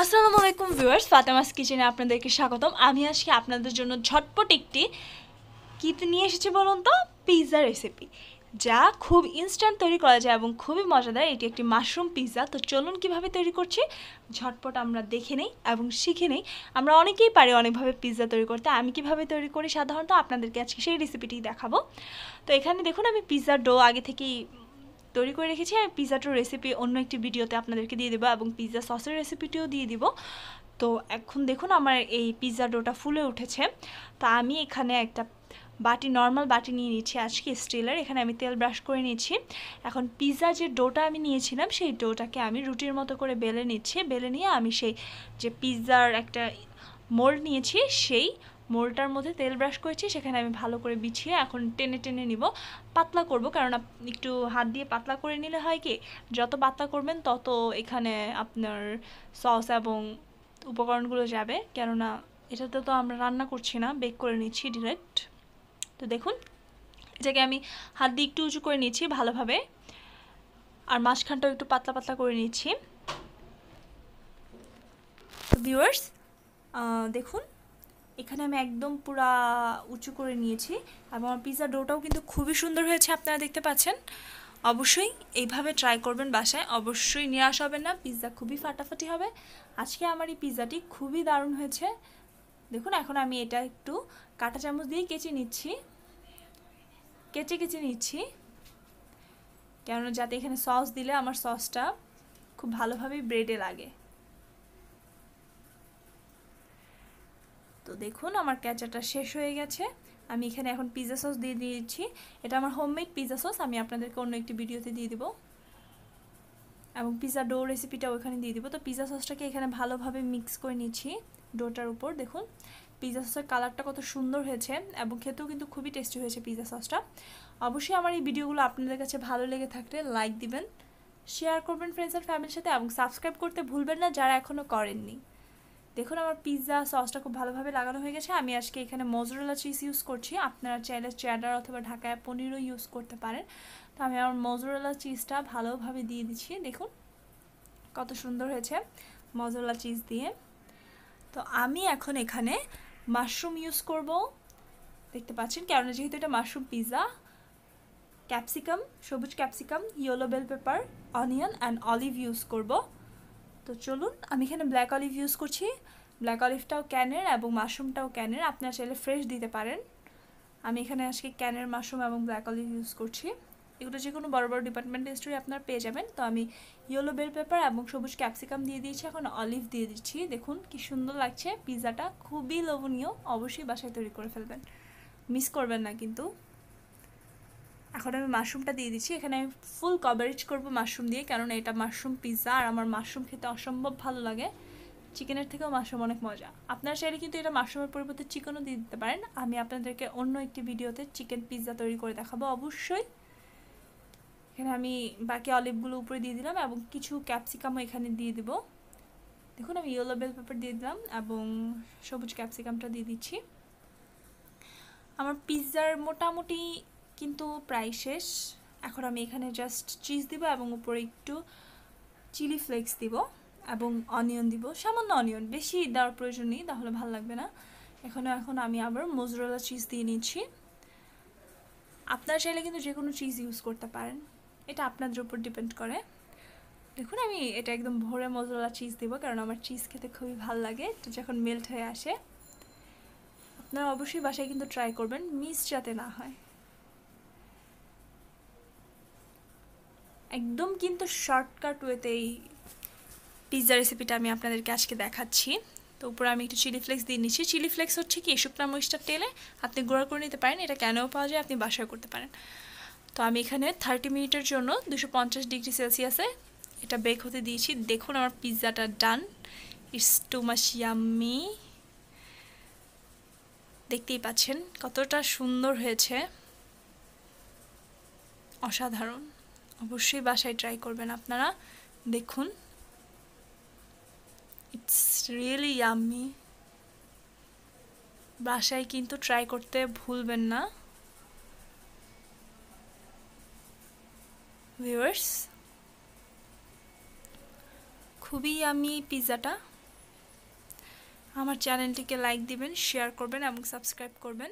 আসসালামু আলাইকুম ভিউয়ার্স, ফাতেমাস কিচেনে আপনাদেরকে স্বাগতম। আমি আজকে আপনাদের জন্য ঝটপট একটি কী নিয়ে এসেছি বলুন তো, পিৎজা রেসিপি, যা খুব ইনস্ট্যান্ট তৈরি করা যায় এবং খুবই মজাদার। এটি একটি মাশরুম পিৎজা। তো চলুন কিভাবে তৈরি করছি ঝটপট আমরা দেখে নেই এবং শিখে নেই। আমরা অনেকেই পারি অনেকভাবে পিৎজা তৈরি করতে। আমি কিভাবে তৈরি করি সাধারণত আপনাদেরকে আজকে সেই রেসিপিটি দেখাবো। তো এখানে দেখুন আমি পিৎজার ডো আগে থেকেই তৈরি করে রেখেছি। আমি পিৎজাটার রেসিপি অন্য একটি ভিডিওতে আপনাদেরকে দিয়ে দেবো এবং পিৎজা সসের রেসিপিটিও দিয়ে দিব। তো এখন দেখুন আমার এই পিৎজা ডোটা ফুলে উঠেছে। তো আমি এখানে একটা বাটি, নর্মাল বাটি নিয়ে নিচ্ছি আজকে স্টিলের। এখানে আমি তেল ব্রাশ করে নিচ্ছি। এখন পিৎজা যে ডোটা আমি নিয়েছিলাম সেই ডোটাকে আমি রুটির মতো করে বেলে নিচ্ছি। বেলে নিয়ে আমি সেই যে পিৎজার একটা মোল্ড নিয়েছি সেই মোল্ডটার মধ্যে তেল ব্রাশ করেছি, সেখানে আমি ভালো করে বিছিয়ে এখন টেনে টেনে নিব। পাতলা করব, কারণ একটু হাত দিয়ে পাতলা করে নিলে হয় কি, যত পাতলা করবেন তত এখানে আপনার সস এবং উপকরণগুলো যাবে। কেননা এটাতে তো আমরা রান্না করছি না, বেক করে নিচ্ছি ডিরেক্ট। তো দেখুন এটাকে আমি হাত দিয়ে একটু উঁচু করে নিচ্ছি ভালোভাবে, আর মাঝখানটাও একটু পাতলা পাতলা করে নিচ্ছি। তো ভিউয়ার্স দেখুন এখানে আমি একদম পুরা উঁচু করে নিয়েছি এবং আমার পিৎজা ডোটাও কিন্তু খুবই সুন্দর হয়েছে, আপনারা দেখতে পাচ্ছেন। অবশ্যই এইভাবে ট্রাই করবেন বাসায়, অবশ্যই নিরাশ হবেন না, পিৎজা খুবই ফাটাফাটি হবে। আজকে আমার এই পিৎজাটি খুবই দারুণ হয়েছে। দেখুন এখন আমি এটা একটু কাঁটা চামচ দিয়ে কেচে নিচ্ছি, কেচে নিচ্ছি, কেননা যাতে এখানে সস দিলে আমার সসটা খুব ভালোভাবেই ব্রেডে লাগে। তো দেখুন আমার ক্যাচাটা শেষ হয়ে গেছে। আমি এখানে এখন পিৎজা সস দিয়ে দিয়েছি। এটা আমার হোমমেড পিৎজা সস, আমি আপনাদেরকে অন্য একটি ভিডিওতে দিয়ে দিব এবং পিৎজা ডো রেসিপিটাও ওখানে দিয়ে দিব। তো পিৎজা সসটাকে এখানে ভালোভাবে মিক্স করে নিচ্ছি ডোটার উপর। দেখুন পিৎজা সসের কালারটা কত সুন্দর হয়েছে এবং খেতেও কিন্তু খুবই টেস্টি হয়েছে পিৎজা সসটা। অবশ্যই আমার এই ভিডিওগুলো আপনাদের কাছে ভালো লেগে থাকলে লাইক দিবেন, শেয়ার করবেন ফ্রেন্ডস আর ফ্যামিলির সাথে এবং সাবস্ক্রাইব করতে ভুলবেন না যারা এখনও করেননি। দেখুন আমার পিৎজা সসটা খুব ভালোভাবে লাগানো হয়ে গেছে। আমি আজকে এখানে মোজরেলা চিজ ইউজ করছি, আপনারা চাইলে চেডার অথবা ঢাকায় পনিরও ইউজ করতে পারেন। তো আমি আমার মোজরেলা চিজটা ভালোভাবে দিয়ে দিচ্ছি। দেখুন কত সুন্দর হয়েছে মোজরেলা চিজ দিয়ে। তো আমি এখন এখানে মাশরুম ইউজ করব, দেখতে পাচ্ছেন, কারণ যেহেতু এটা মাশরুম পিৎজা। ক্যাপসিকাম, সবুজ capsicum, yellow bell pepper, onion and olive use করব। তো চলুন আমি এখানে ব্ল্যাক অলিভ ইউজ করছি। ব্ল্যাক অলিভটাও ক্যানের এবং মাশরুমটাও ক্যানের, আপনারা চাইলে ফ্রেশ দিতে পারেন। আমি এখানে আজকে ক্যানের মাশরুম এবং ব্ল্যাক অলিভ ইউজ করছি। এগুলো যে কোনো বড় বড় ডিপার্টমেন্টাল স্টোরে আপনারা পেয়ে যাবেন। তো আমি ইয়েলো বেল পেপার এবং সবুজ ক্যাপসিকাম দিয়ে দিয়েছি, এখন অলিভ দিয়ে দিচ্ছি। দেখুন কি সুন্দর লাগছে পিৎজাটা, খুবই লোভনীয়। অবশ্যই বাসায় তৈরি করে ফেলবেন, মিস করবেন না কিন্তু। এখন আমি মাশরুমটা দিয়ে দিচ্ছি। এখানে আমি ফুল কভারেজ করব মাশরুম দিয়ে, কারণ এটা মাশরুম পিৎজা আর আমার মাশরুম খেতে অসম্ভব ভালো লাগে। চিকেনের থেকেও মাশরুম অনেক মজা। আপনারা চাইলে কিন্তু এটা মাশরুমের পরিবর্তে চিকেনও দিয়ে দিতে পারেন। আমি আপনাদেরকে অন্য একটি ভিডিওতে চিকেন পিৎজা তৈরি করে দেখাবো অবশ্যই। এখানে আমি বাকি অলিভগুলো উপরে দিয়ে দিলাম এবং কিছু ক্যাপসিকামও এখানে দিয়ে দিব। দেখুন আমি ইয়েলো বেল পেপার দিয়ে দিলাম এবং সবুজ ক্যাপসিকামটা দিয়ে দিচ্ছি। আমার পিৎজার মোটামুটি কিন্তু প্রায় শেষ। এখন আমি এখানে জাস্ট চিজ দিব এবং উপরে একটু চিলি ফ্লেক্স দিব এবং অনিয়ন দিব, সামান্য অনিয়ন, বেশি দেওয়ার প্রয়োজন নেই, তাহলে ভালো লাগবে না। এখন আমি আবার মোজরেলা চিজ দিয়ে নিচ্ছি। আপনারা চাইলে কিন্তু যে কোনো চিজ ইউজ করতে পারেন, এটা আপনাদের উপর ডিপেন্ড করে। দেখুন আমি এটা একদম ভরে মোজরেলা চিজ দিব, কারণ আমার চিজ খেতে খুবই ভালো লাগে। এটা যখন মেল্ট হয়ে আসে, আপনারা অবশ্যই বাসায় কিন্তু ট্রাই করবেন, মিস যাতে না হয়। একদম কিন্তু শর্টকাট ওয়েতে এই পিৎজা রেসিপিটা আমি আপনাদেরকে আজকে দেখাচ্ছি। তো উপরে আমি একটু চিলি ফ্লেক্স দিয়ে নিচ্ছি। চিলি ফ্লেক্স হচ্ছে কি, শুকনো মরিচটা তেলে আপনি গুঁড়া করে নিতে পারেন, এটা কেনও পাওয়া যায়, আপনি বাসায় করতে পারেন। তো আমি এখানে 30 মিনিটের জন্য 250 ডিগ্রি সেলসিয়াসে এটা বেক হতে দিয়েছি। দেখুন আমার পিৎজাটা ডান, ইটস টু মাচ ইয়াম্মি। দেখতেই পাচ্ছেন কতটা সুন্দর হয়েছে, অসাধারণ। অবশ্যই বাসায় ট্রাই করবেন আপনারা। দেখুন ইটস রিয়েলি ইয়াম্মি। বাসায় কিন্তু ট্রাই করতে ভুলবেন না ভিউয়ার্স। খুবই ইয়াম্মি পিৎজাটা। আমার চ্যানেলটিকে লাইক দিবেন, শেয়ার করবেন এবং সাবস্ক্রাইব করবেন।